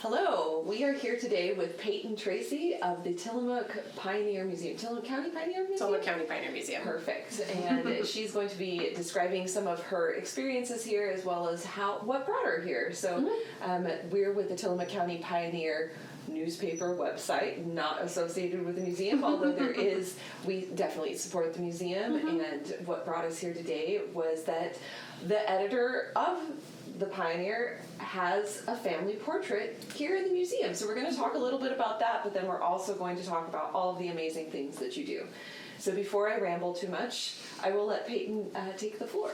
Hello, we are here today with Peyton Tracy of the Tillamook Pioneer Museum. Tillamook County Pioneer Museum? Tillamook County Pioneer Museum. Perfect. And she's going to be describing some of her experiences here as well as what brought her here. So we're with the Tillamook County Pioneer newspaper website, not associated with the museum, although we definitely support the museum. And what brought us here today was that the editor of the Pioneer has a family portrait here in the museum. So we're going to talk a little bit about that, but then we're also going to talk about all of the amazing things that you do. So before I ramble too much, I will let Peyton take the floor.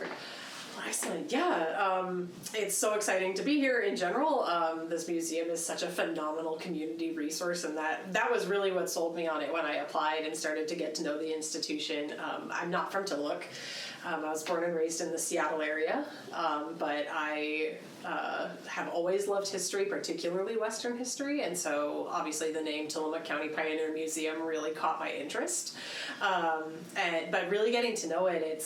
Excellent. Yeah, it's so exciting to be here in general. This museum is such a phenomenal community resource, and that was really what sold me on it when I applied and started to get to know the institution. I'm not from Tillamook. I was born and raised in the Seattle area, but I have always loved history, particularly Western history, and so obviously the name Tillamook County Pioneer Museum really caught my interest. But really getting to know it,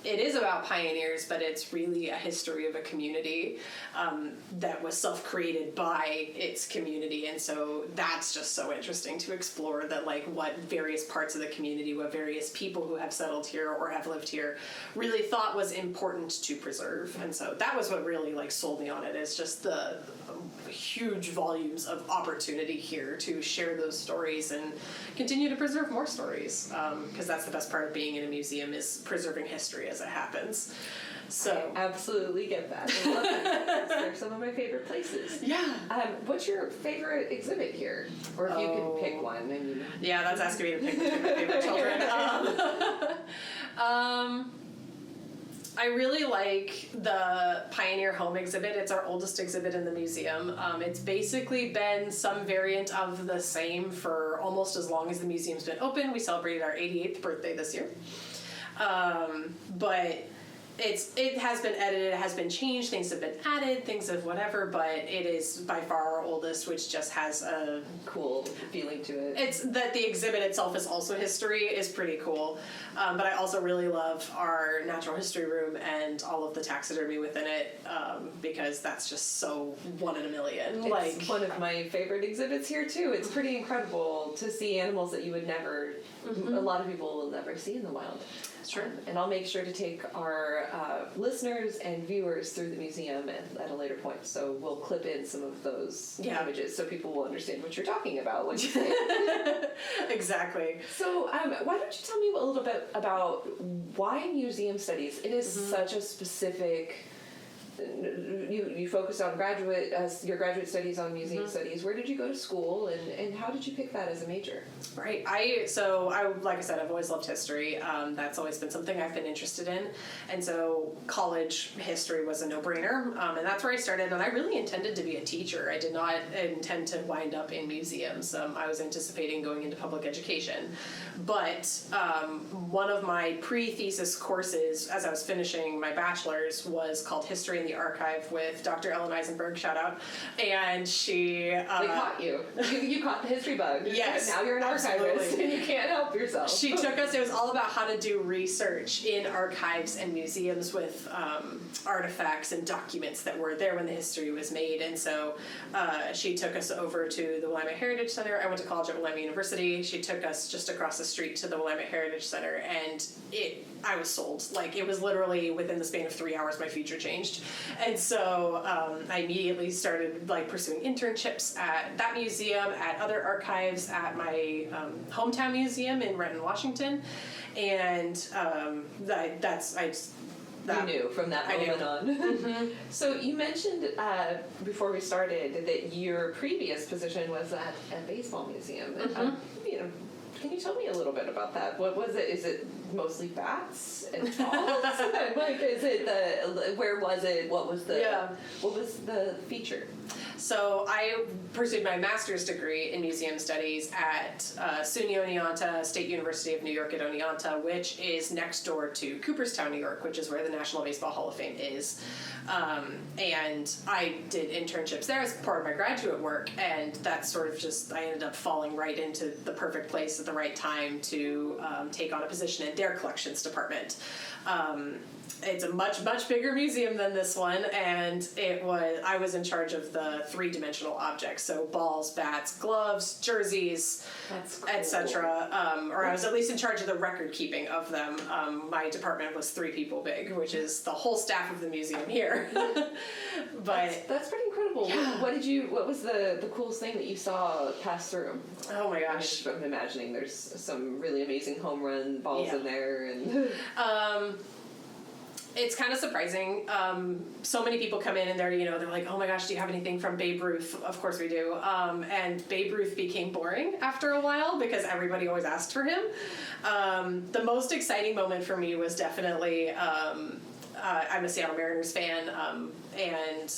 it is about pioneers, but it's really a history of a community that was self-created by its community. And so that's just so interesting to explore, that like what various parts of the community, what various people who have settled here or have lived here really thought was important to preserve. And so that was what really like sold me on it, is just the huge volumes of opportunity here to share those stories and continue to preserve more stories, because that's the best part of being in a museum, is preserving history as it happens. So I absolutely get that. I love that. They're some of my favorite places. Yeah. What's your favorite exhibit here? Or if you could pick one. I mean, yeah, that's asking me to pick between my favorite children. I really like the Pioneer Home exhibit. It's our oldest exhibit in the museum. It's basically been some variant of the same for almost as long as the museum's been open. We celebrated our 88th birthday this year. But it has been edited, it has been changed, things have been added, things of whatever, but it is by far our oldest, which just has a cool feeling to it. It's that the exhibit itself is also history is pretty cool. But I also really love our natural history room and all of the taxidermy within it, because that's just so one in a million. It's one of my favorite exhibits here too. It's pretty incredible to see animals that you would never, a lot of people will never see in the wild. Sure. And I'll make sure to take our listeners and viewers through the museum at a later point. So we'll clip in some of those images so people will understand what you're talking about when you say it. Exactly. So why don't you tell me a little bit about why museum studies? It is such a specific... You focused on your graduate studies on museum studies. Where did you go to school, and how did you pick that as a major? Right. Like I said, I've always loved history. That's always been something I've been interested in. And so college history was a no-brainer. And that's where I started. And I really intended to be a teacher. I did not intend to wind up in museums. I was anticipating going into public education. But one of my pre-thesis courses, as I was finishing my bachelor's, was called History in the Archive with Dr. Ellen Eisenberg, shout out. And she... they caught you. You caught the history bug. Yes. Now you're an archivist and you can't help yourself. She took us, it was all about how to do research in archives and museums with artifacts and documents that were there when the history was made. And so she took us over to the Willamette Heritage Center. I went to college at Willamette University. She took us just across the street to the Willamette Heritage Center, and I was sold. Like, it was literally within the span of 3 hours my future changed. And so I immediately started pursuing internships at that museum, at other archives, at my hometown museum in Renton, Washington. And you knew from that moment on. So you mentioned before we started that your previous position was at a baseball museum. Can you tell me a little bit about that? What was it? Is it mostly bats and balls? Where was it? What was the feature? So I pursued my master's degree in museum studies at SUNY Oneonta, State University of New York at Oneonta, which is next door to Cooperstown, New York, which is where the National Baseball Hall of Fame is. And I did internships there as part of my graduate work, and that sort of I ended up falling right into the perfect place at the right time to take on a position in their collections department. It's a much, much bigger museum than this one, and I was in charge of the three-dimensional objects, so balls, bats, gloves, jerseys, That's etc. Or I was at least in charge of the record keeping of them. My department was 3 people big, which is the whole staff of the museum here. But that's pretty incredible. Yeah. What was the coolest thing that you saw pass through? oh my gosh. I'm imagining there's some really amazing home run balls in there, and it's kind of surprising. So many people come in and they're like, oh my gosh, do you have anything from Babe Ruth? Of course we do. And Babe Ruth became boring after a while because everybody always asked for him. The most exciting moment for me was definitely, I'm a Seattle Mariners fan, and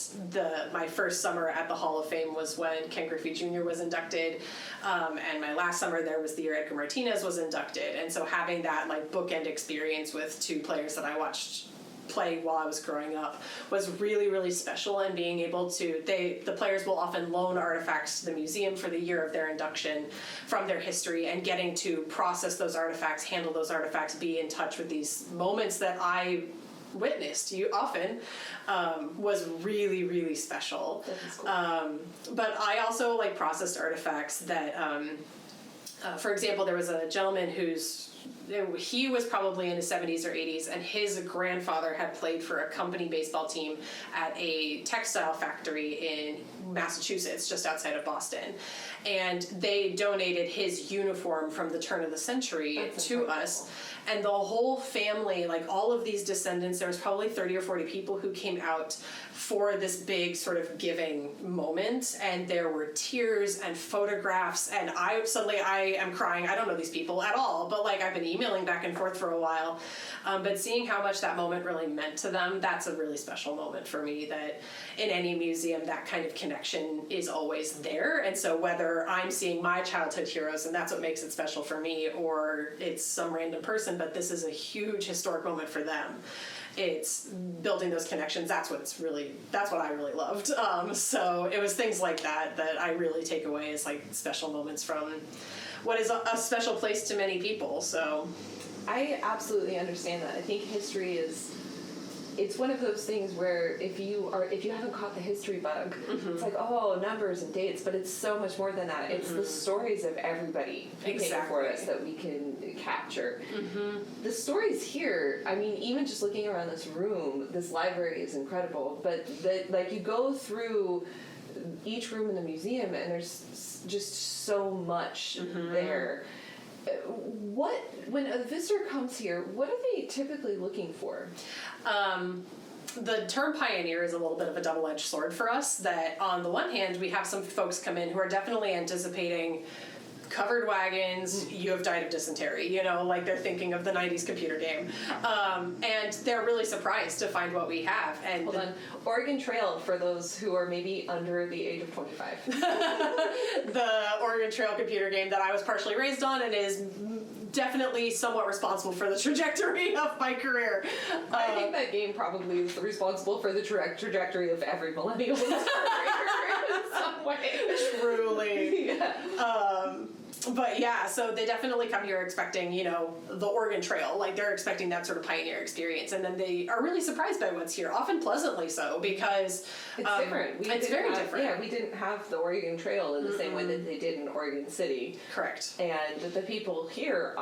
my first summer at the Hall of Fame was when Ken Griffey Jr. was inducted, and my last summer there was the year Edgar Martinez was inducted, and so having that like bookend experience with 2 players that I watched play while I was growing up was really, really special. And being able to, the players will often loan artifacts to the museum for the year of their induction from their history, and getting to process those artifacts, handle those artifacts, be in touch with these moments that I witnessed often was really, really special. That is cool. But I also like processed artifacts that, for example, there was a gentleman he was probably in his 70s or 80s, and his grandfather had played for a company baseball team at a textile factory in Massachusetts, just outside of Boston. And they donated his uniform from the turn of the century to us. And the whole family, like all of these descendants, there was probably 30 or 40 people who came out for this big sort of giving moment, and there were tears and photographs, and I am crying. I don't know these people at all, but like I've been emailing back and forth for a while, but seeing how much that moment really meant to them, that's a really special moment for me. That in any museum, that kind of connection is always there. And so whether I'm seeing my childhood heroes, and that's what makes it special for me, or it's some random person, but this is a huge historic moment for them, it's building those connections. That's what I really loved. So it was things like that I really take away as like special moments from what is a special place to many people. So I absolutely understand that. I think history it's one of those things where if you haven't caught the history bug, it's like, oh, numbers and dates, but it's so much more than that. It's the stories of everybody who came before us that we can capture. The stories here, I mean, even just looking around this room, this library is incredible, but you go through each room in the museum and there's just so much there. When a visitor comes here, what are they typically looking for? The term pioneer is a little bit of a double-edged sword for us, that on the one hand, we have some folks come in who are definitely anticipating covered wagons, you have died of dysentery, like they're thinking of the 90s computer game. And they're really surprised to find what we have. And hold on. Oregon Trail, for those who are maybe under the age of 25. The Oregon Trail computer game that I was partially raised on and is definitely somewhat responsible for the trajectory of my career. I think that game probably is responsible for the trajectory of every millennial's career in some way. Truly. Yeah. But yeah, so they definitely come here expecting, the Oregon Trail. Like, they're expecting that sort of pioneer experience. And then they are really surprised by what's here, often pleasantly so, because it's different. It's very different. Yeah, we didn't have the Oregon Trail in the same way that they did in Oregon City. Correct. And the people here,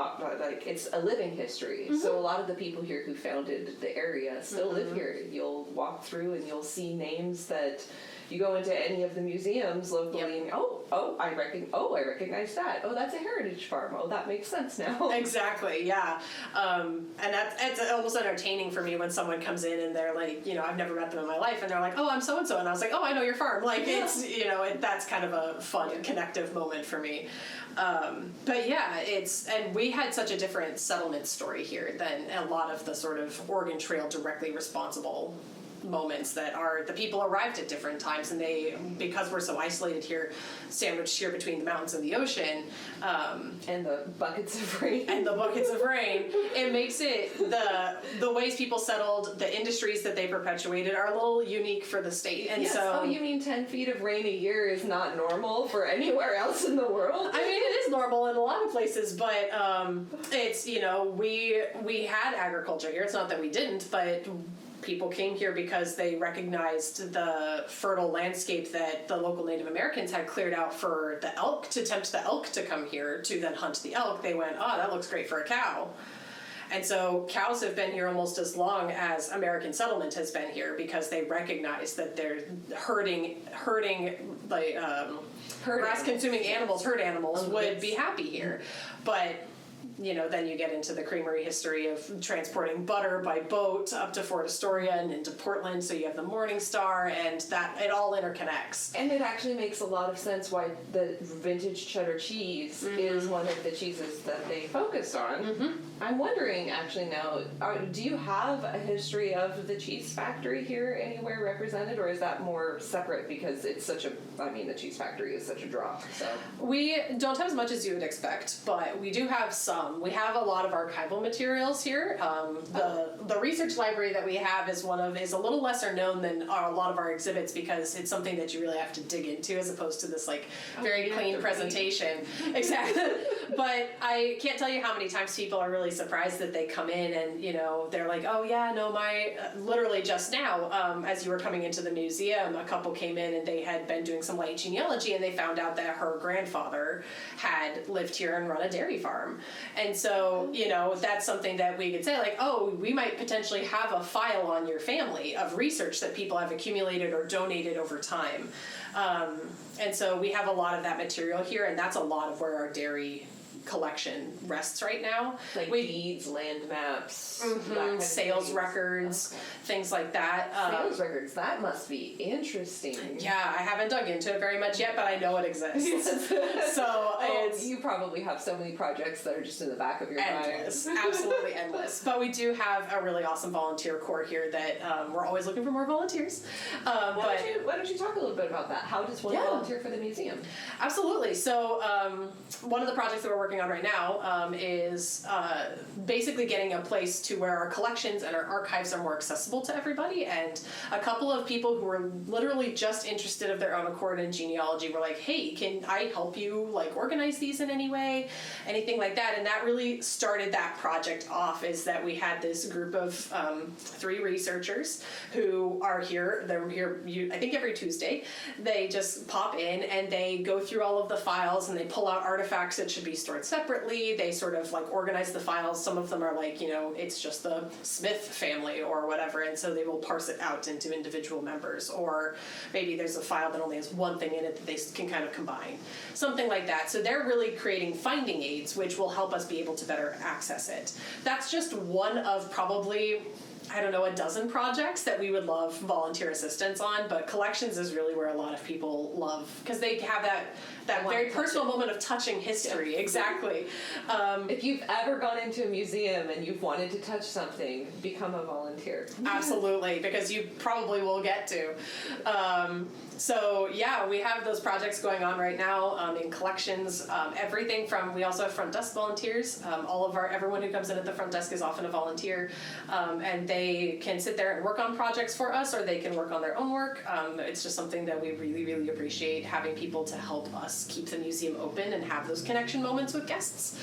it's a living history. So a lot of the people here who founded the area still live here. You'll walk through and you'll see names that you go into any of the museums locally and I recognize that. Oh, that's a heritage farm. Oh, that makes sense now. Exactly, yeah. And it's almost entertaining for me when someone comes in and they're like, I've never met them in my life, and they're like, oh, I'm so-and-so, and I was like, oh, I know your farm. Like, it's, that's kind of a fun, connective moment for me. But yeah, and we had such a different settlement story here than a lot of the sort of Oregon Trail directly responsible moments that are, the people arrived at different times, and because we're so isolated here, sandwiched here between the mountains and the ocean, and the buckets of rain, it makes it, the ways people settled, the industries that they perpetuated are a little unique for the state. And so, you mean 10 feet of rain a year is not normal for anywhere else in the world? I mean, it is normal in a lot of places, but it's, we had agriculture here. It's not that we didn't, but people came here because they recognized the fertile landscape that the local Native Americans had cleared out for the elk, to tempt the elk to come here to then hunt the elk. They went, oh, that looks great for a cow. And so cows have been here almost as long as American settlement has been here, because they recognize that they're herding like grass-consuming animals, herd animals, would be happy here. But then you get into the creamery history of transporting butter by boat up to Fort Astoria and into Portland, so you have the Morning Star, and that it all interconnects. And it actually makes a lot of sense why the vintage cheddar cheese is one of the cheeses that they focus on. I'm wondering, actually, now, do you have a history of the cheese factory here anywhere represented, or is that more separate because it's such a, the cheese factory is such a draw, so. We don't have as much as you would expect, but we do have some. We have a lot of archival materials here. The research library that we have is a little lesser known than a lot of our exhibits, because it's something that you really have to dig into, as opposed to this very clean presentation. Exactly. But I can't tell you how many times people are really surprised that they come in and they're like, oh yeah, no, literally just now, as you were coming into the museum, a couple came in and they had been doing some light genealogy, and they found out that her grandfather had lived here and run a dairy farm. And so, that's something that we could say, we might potentially have a file on your family of research that people have accumulated or donated over time. And so we have a lot of that material here, and that's a lot of where our dairy collection rests right now. Deeds, land maps, sales records, things like that. Sales records, that must be interesting. Yeah, I haven't dug into it very much yet, but I know it exists. So you probably have so many projects that are just in the back of your endless, mind. Absolutely endless. But we do have a really awesome volunteer corps here that we're always looking for more volunteers. Why don't you talk a little bit about that? How does one volunteer for the museum? Absolutely. So one of the projects that we're working on right now is basically getting a place to where our collections and our archives are more accessible to everybody. And a couple of people who were literally just interested of their own accord in genealogy were like, hey, can I help you organize these in any way? Anything like that. And that really started that project off, is that we had this group of 3 researchers who are here. They're here, I think, every Tuesday. They just pop in and they go through all of the files and they pull out artifacts that should be stored separately. They sort of organize the files. Some of them are it's just the Smith family or whatever, and so they will parse it out into individual members, or maybe there's a file that only has one thing in it that they can kind of combine, something like that. So they're really creating finding aids which will help us be able to better access it. That's just one of probably, I don't know, a dozen projects that we would love volunteer assistance on, but collections is really where a lot of people love, because they have that very personal moment of touching history. Yeah. Exactly. If you've ever gone into a museum and you've wanted to touch something, become a volunteer. Absolutely, because you probably will get to. So yeah, we have those projects going on right now in collections. Everything from, we also have front desk volunteers. Everyone who comes in at the front desk is often a volunteer, and they can sit there and work on projects for us, or they can work on their own work. It's just something that we really, really appreciate, having people to help us keep the museum open and have those connection moments with guests.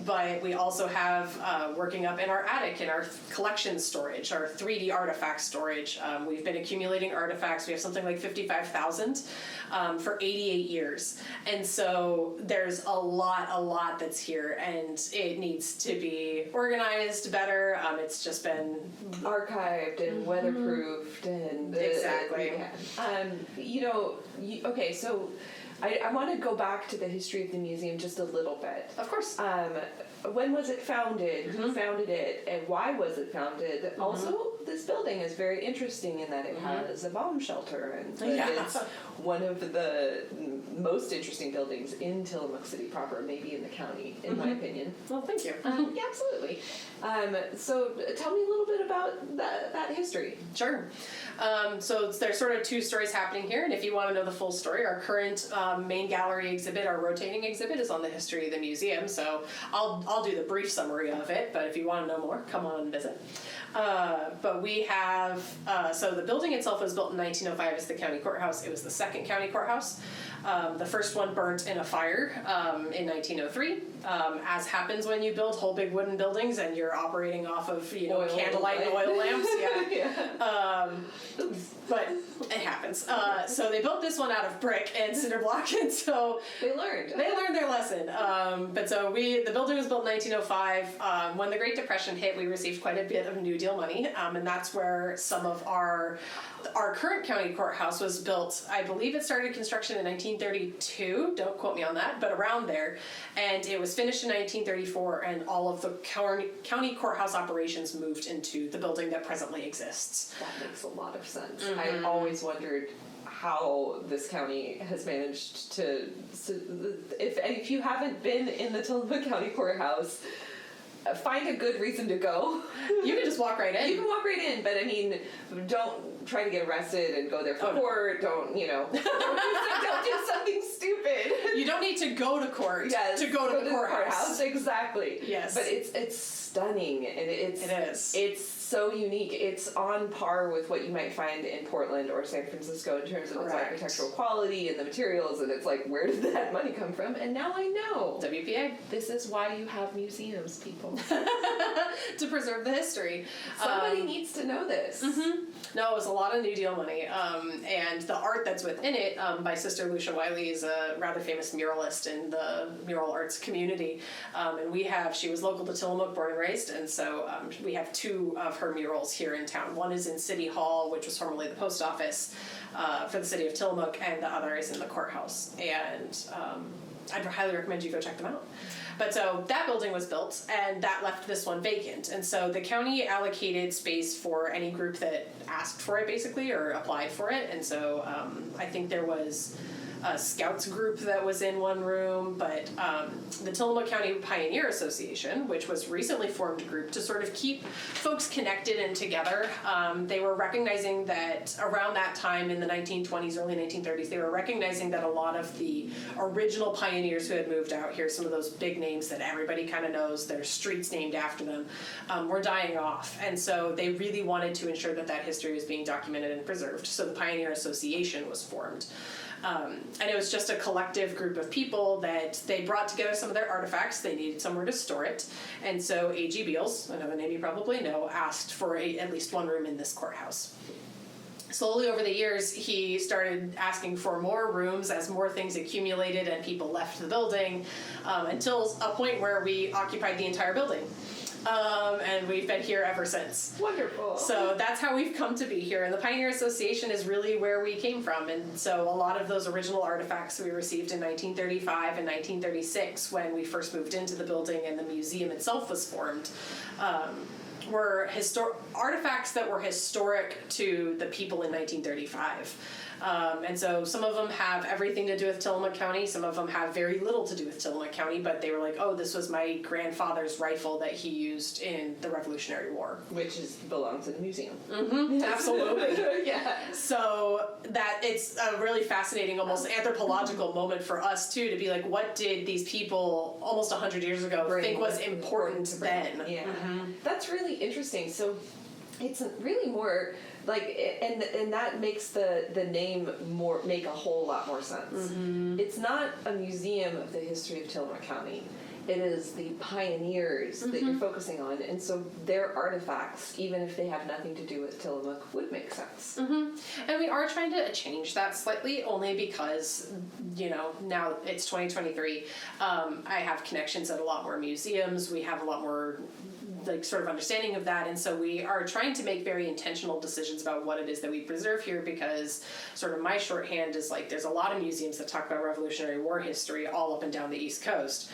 But we also have working up in our attic, in our collection storage, our 3D artifact storage. We've been accumulating artifacts. We have something like 55,000 for 88 years. And so there's a lot that's here, and it needs to be organized better. It's just been archived and weatherproofed and exactly. Okay, so I want to go back to the history of the museum just a little bit. Of course. When was it founded? Who founded it? And why was it founded? Also, this building is very interesting in that it has a bomb shelter, and it's one of the most interesting buildings in Tillamook City proper, maybe in the county, in my opinion. Well, thank you. Yeah, absolutely. So tell me a little bit about that history. Sure. So there's sort of 2 stories happening here, and if you want to know the full story, our current main gallery exhibit, our rotating exhibit, is on the history of the museum. So I'll do the brief summary of it, but if you want to know more, come on and visit. But we have, so the building itself was built in 1905 as the county courthouse. It was the second county courthouse. The first one burnt in a fire in 1903. As happens when you build whole big wooden buildings and you're operating off of candlelight and oil lamps. Yeah. But it happens. So they built this one out of brick and cinder block, and so they learned their lesson. But so the building was built in 1905. When the Great Depression hit, we received quite a bit of New Deal money, and that's where some of our current county courthouse was built. I believe it started construction in 1932. Don't quote me on that, but around there, and it was finished in 1934. And all of the county courthouse operations moved into the building that presently exists. That makes a lot of sense. I always wondered how this county has managed to if you haven't been in the Tillamook County Courthouse, find a good reason to go. You can just walk right in. You can walk right in, but I mean, don't try to get arrested and go there for court. Don't don't do something stupid. You don't need to go to court to go to the courthouse. Exactly. Yes. But it's stunning, and it is. It's so unique. It's on par with what you might find in Portland or San Francisco in terms of its architectural quality and the materials, and it's like, where did that money come from? And now I know. WPA. This is why you have museums, people. To preserve the history. Somebody needs to know this. Mm-hmm. No, it was a lot of New Deal money. And the art that's within it, my sister Lucia Wiley is a rather famous muralist in the mural arts community. And she was local to Tillamook, born and raised, and so we have two of her murals here in town. One is in City Hall, which was formerly the post office for the city of Tillamook, and the other is in the courthouse. And I'd highly recommend you go check them out. But so that building was built, and that left this one vacant. And so the county allocated space for any group that asked for it, basically, or applied for it. And so I think there was a scouts group that was in one room, but the Tillamook County Pioneer Association, which was recently formed group to sort of keep folks connected and together, they were recognizing that around that time in the 1920s, early 1930s, they were recognizing that a lot of the original pioneers who had moved out here, some of those big names that everybody kind of knows, their streets named after them, were dying off. And so they really wanted to ensure that that history was being documented and preserved. So the Pioneer Association was formed. And it was just a collective group of people that they brought together some of their artifacts. They needed somewhere to store it. And so A.G. Beals, another name you probably know, asked for at least one room in this courthouse. Slowly over the years, he started asking for more rooms as more things accumulated and people left the building, until a point where we occupied the entire building. And we've been here ever since. Wonderful. So that's how we've come to be here. And the Pioneer Association is really where we came from. And so a lot of those original artifacts we received in 1935 and 1936 when we first moved into the building and the museum itself was formed, were artifacts that were historic to the people in 1935. And so some of them have everything to do with Tillamook County. Some of them have very little to do with Tillamook County, but they were like, oh, this was my grandfather's rifle that he used in the Revolutionary War. Which belongs in the museum. Mm-hmm, absolutely. Yeah. So that it's a really fascinating, almost anthropological moment for us, too, to be like, what did these people almost 100 years ago think was important then? Yeah. Mm-hmm. That's really interesting. So it's really more... and that makes the name make a whole lot more sense. Mm-hmm. It's not a museum of the history of Tillamook County. It is the pioneers that you're focusing on, and so their artifacts, even if they have nothing to do with Tillamook, would make sense. Mm-hmm. And we are trying to change that slightly, only because, now it's 2023. I have connections at a lot more museums. We have a lot more sort of understanding of that, and so we are trying to make very intentional decisions about what it is that we preserve here, because sort of my shorthand is there's a lot of museums that talk about Revolutionary War history all up and down the East Coast.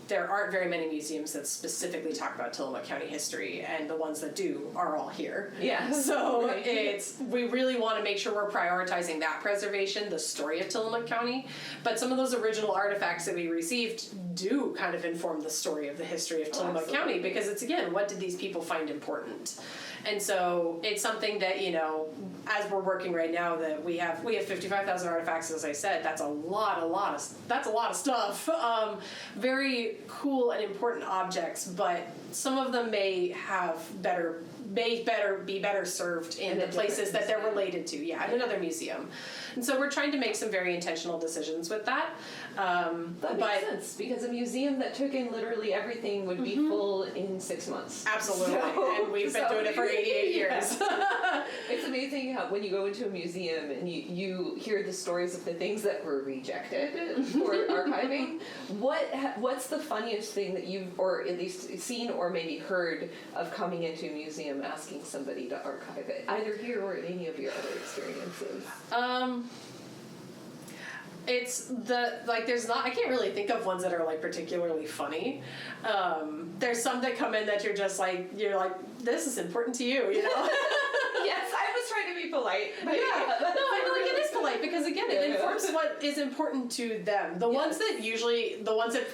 There aren't very many museums that specifically talk about Tillamook County history, and the ones that do are all here. Yeah. So we really want to make sure we're prioritizing that preservation, the story of Tillamook County, but some of those original artifacts that we received do kind of inform the story of the history of Tillamook County, because it's, again, what did these people find important? And so it's something that, as we're working right now, that we have 55,000 artifacts, as I said. That's a lot of stuff. Very cool and important objects, but some of them may be better served in the places that they're related to. Yeah, in another museum. And so we're trying to make some very intentional decisions with that. That makes sense, because a museum that took in literally everything would be full in 6 months. Absolutely. And we've been doing it for 88 years. It's amazing how when you go into a museum and you hear the stories of the things that were rejected for archiving, what's the funniest thing that you've, or at least seen or maybe heard of coming into a museum asking somebody to archive it, either here or in any of your other experiences? It's I can't really think of ones that are like particularly funny. There's some that come in that you're like, this is important to you, you know? Yes, I was trying to be polite. But yeah. No, I feel like it is polite because again, it informs what is important to them. The ones that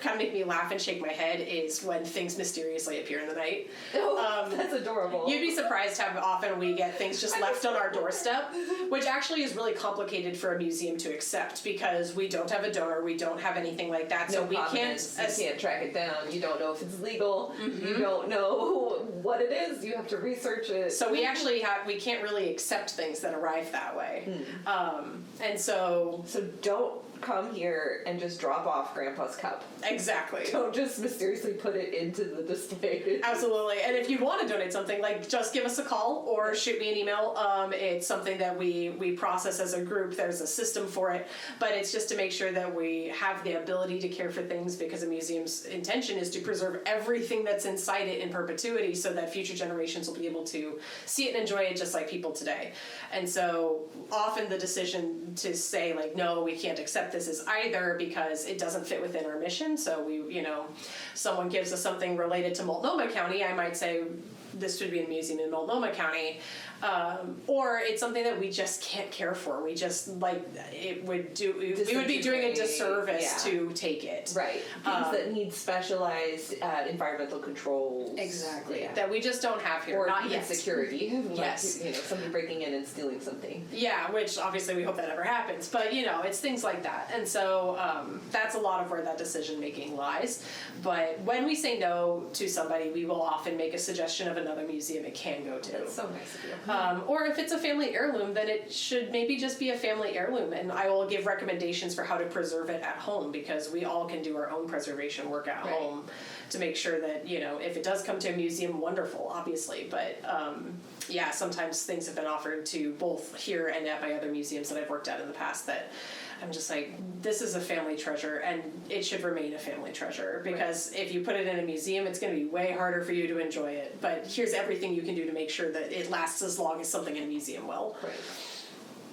kind of make me laugh and shake my head is when things mysteriously appear in the night. Oh, that's adorable. You'd be surprised how often we get things just left on our doorstep, which actually is really complicated for a museum to accept because we don't have a donor, we don't have anything like that, so we can't track it down. You don't know if it's legal. You don't know what it is. You have to research it. So we can't really accept things that arrive that way. And so don't come here and just drop off Grandpa's cup. Exactly. Don't just mysteriously put it into the display. Absolutely. And if you want to donate something, just give us a call or shoot me an email. It's something that we process as a group. There's a system for it, but it's just to make sure that we have the ability to care for things because a museum's intention is to preserve everything that's inside it in perpetuity so that future generations will be able to see it and enjoy it just like people today. And so often the decision to say no, we can't accept this is either because it doesn't fit within our mission. So someone gives us something related to Multnomah County, I might say this should be a museum in Multnomah County. Or it's something that we just can't care for. We just we would be doing a disservice to take it. Right. Things that need specialized environmental controls. Exactly. Yeah. That we just don't have here. Or not even yet. Security. Yes. Somebody breaking in and stealing something. Yeah, which obviously we hope that never happens. But it's things like that. And so that's a lot of where that decision making lies. But when we say no to somebody, we will often make a suggestion of another museum it can go to. That's so nice of you. Or if it's a family heirloom, then it should maybe just be a family heirloom. And I will give recommendations for how to preserve it at home because we all can do our own preservation work at home to make sure that, if it does come to a museum, wonderful, obviously. But sometimes things have been offered to both here and at my other museums that I've worked at in the past that I'm just this is a family treasure and it should remain a family treasure because if you put it in a museum, it's going to be way harder for you to enjoy it. But here's everything you can do to make sure that it lasts as long as something in a museum will. Right.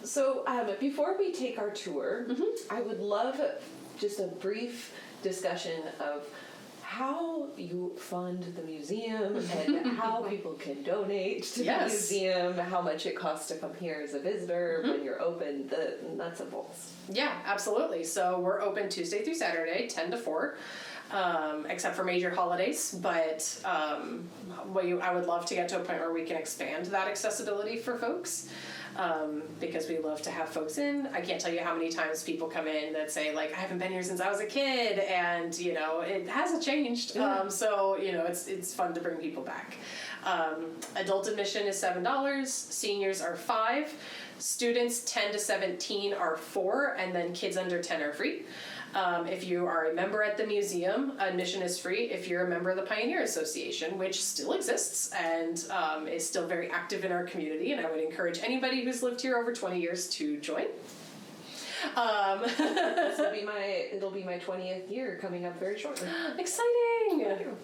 So before we take our tour, I would love just a brief discussion of how you fund the museum and how people can donate to the museum, how much it costs to come here as a visitor when you're open, the nuts and bolts. Yeah, absolutely. So we're open Tuesday through Saturday, 10 to 4. Except for major holidays, but I would love to get to a point where we can expand that accessibility for folks. Because we love to have folks in. I can't tell you how many times people come in that say, I haven't been here since I was a kid, and, it hasn't changed. So, it's fun to bring people back. Adult admission is $7, seniors are $5, students 10 to 17 are $4, and then kids under 10 are free. If you are a member at the museum, admission is free. If you're a member of the Pioneer Association, which still exists and is still very active in our community, and I would encourage anybody who's lived here over 20 years to join. It'll be my 20th year coming up very shortly. Exciting!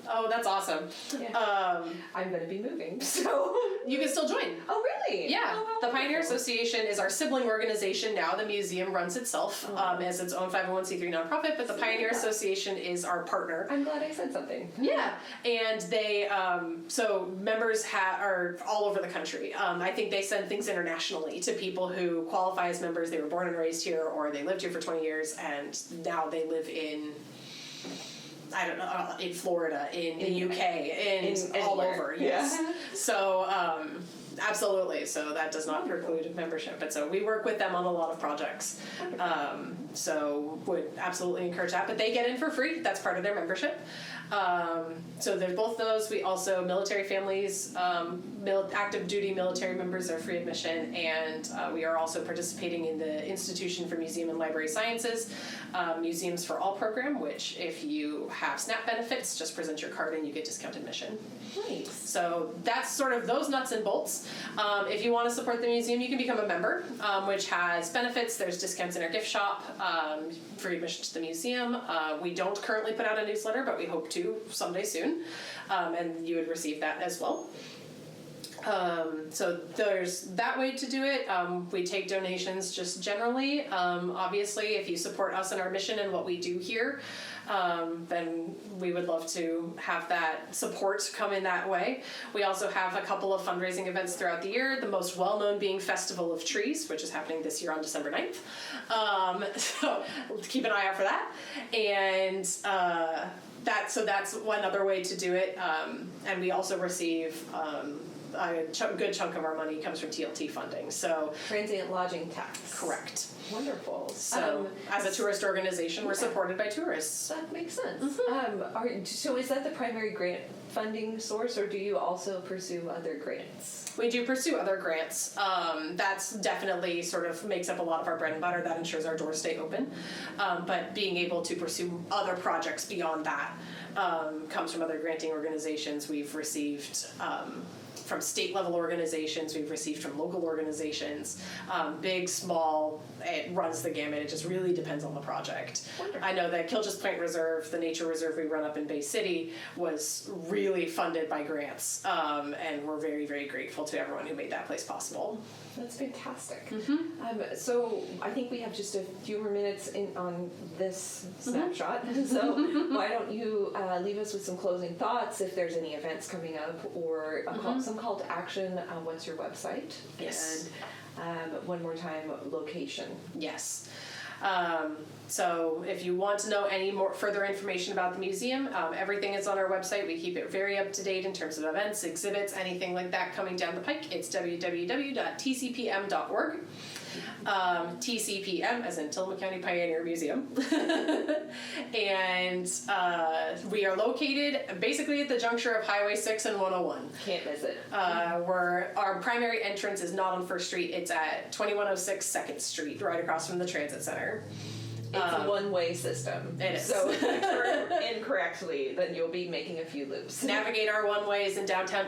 Oh, that's awesome. Yeah. I'm going to be moving, so you can still join. Oh, really? Yeah. The Pioneer Association is our sibling organization now. The museum runs itself as its own 501c3 nonprofit, but the Pioneer Association is our partner. I'm glad I said something. Yeah, and they so members are all over the country. I think they send things internationally to people who qualify as members. They were born and raised here, or they lived here for 20 years, and now they live in, I don't know, in Florida, in the UK, and all over. Yes. Yeah. So Absolutely. So that does not preclude membership. But so we work with them on a lot of projects. So would absolutely encourage that. But they get in for free. That's part of their membership. So there's both those. We also, military families, active duty military members are free admission, and we are also participating in the Institution for Museum and Library Sciences Museums for All program, which if you have SNAP benefits, just present your card and you get discounted admission. Nice. So that's sort of those nuts and bolts. If you want to support the museum, you can become a member, which has benefits. There's discounts in our gift shop, free admission to the museum. We don't currently put out a newsletter, but we hope to someday soon, and you would receive that as well. So there's that way to do it. We take donations just generally. Obviously, if you support us in our mission and what we do here, then we would love to have that support come in that way. We also have a couple of fundraising events throughout the year, the most well-known being Festival of Trees, which is happening this year on December 9th. So keep an eye out for that. And that's one other way to do it. And we also receive a good chunk of our money comes from TLT funding. So Transient lodging tax. Correct. Wonderful. So as a tourist organization, we're supported by tourists. That makes sense. So is that the primary grant funding source, or do you also pursue other grants? We do pursue other grants. That's definitely sort of makes up a lot of our bread and butter. That ensures our doors stay open. But being able to pursue other projects beyond that comes from other granting organizations. We've received from state level organizations, we've received from local organizations, big, small, it runs the gamut. It just really depends on the project. Wonderful. I know that Kilgis Point Reserve, the nature reserve we run up in Bay City, was really funded by grants, and we're very, very grateful to everyone who made that place possible. That's fantastic. So I think we have just a few more minutes on this snapshot. So why don't you leave us with some closing thoughts, if there's any events coming up, or some call to action. What's your website? Yes. And one more time, location. Yes. So if you want to know any more further information about the museum, everything is on our website. We keep it very up to date in terms of events, exhibits, anything like that coming down the pike. It's www.tcpm.org. TCPM, as in Tillamook County Pioneer Museum. And we are located basically at the juncture of Highway 6 and 101. Can't miss it. Our primary entrance is not on 1st Street. It's at 2106 2nd Street, right across from the Transit Center. It's a one-way system. It is. So if you turn incorrectly, then you'll be making a few loops. Navigate our one-ways in downtown